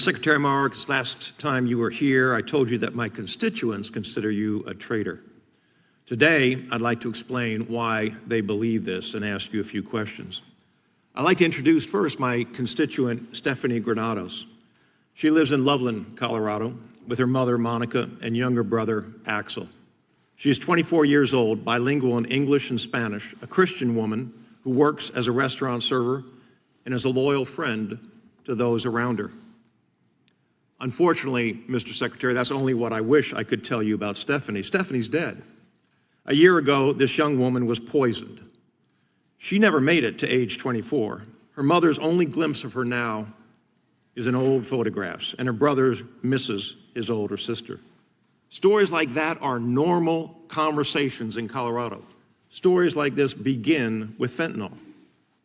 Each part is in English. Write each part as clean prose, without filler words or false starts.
Secretary Mayorkas, last time you were here, I told you that my constituents consider you a traitor. Today, I'd like to explain why they believe this and ask you a few questions. I'd like to introduce first my constituent, Stephanie Granados. She lives in Loveland, Colorado, with her mother, Monica, and younger brother, Axel. She is 24 years old, bilingual in English and Spanish, a Christian woman who works as a restaurant server and is a loyal friend to those around her. Unfortunately, Mr. Secretary, that's only what I wish I could tell you about Stephanie. Stephanie's dead. A year ago, this young woman was poisoned. She never made it to age 24. Her mother's only glimpse of her now is in old photographs, and her brother misses his older sister. Stories like that are normal conversations in Colorado. Stories like this begin with fentanyl.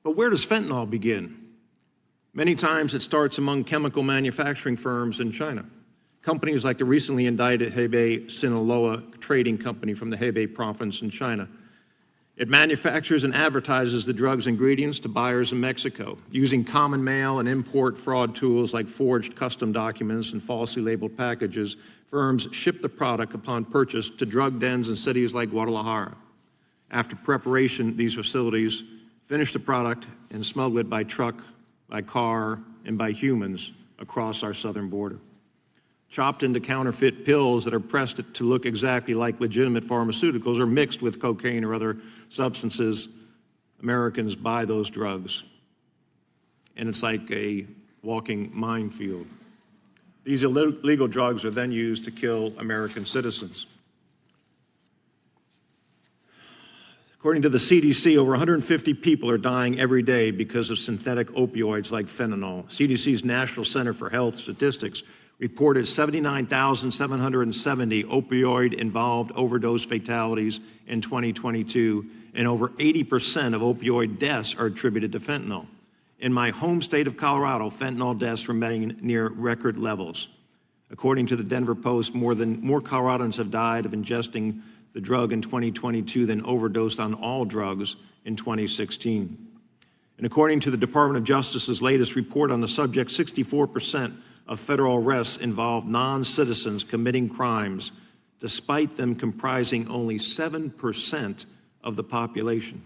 But where does fentanyl begin? Many times it starts among chemical manufacturing firms in China. Companies like the recently indicted Hebei Sinaloa trading company from the Hebei province in China. It manufactures and advertises the drug's ingredients to buyers in Mexico. Using common mail and import fraud tools like forged custom documents and falsely labeled packages, firms ship the product upon purchase to drug dens in cities like Guadalajara. After preparation, these facilities finish the product and smuggle it by truck, by car, and by humans across our southern border. Chopped into counterfeit pills that are pressed to look exactly like legitimate pharmaceuticals or mixed with cocaine or other substances, Americans buy those drugs. And it's like a walking minefield. These illegal drugs are then used to kill American citizens. According to the CDC, over 150 people are dying every day because of synthetic opioids like fentanyl. CDC's National Center for Health Statistics reported 79,770 opioid-involved overdose fatalities in 2022, and over 80% of opioid deaths are attributed to fentanyl. In my home state of Colorado, fentanyl deaths remain near record levels. According to the Denver Post, more Coloradans have died of ingesting the drug in 2022 than overdosed on all drugs in 2016. And according to the Department of Justice's latest report on the subject, 64% of federal arrests involve non-citizens committing crimes, despite them comprising only 7% of the population.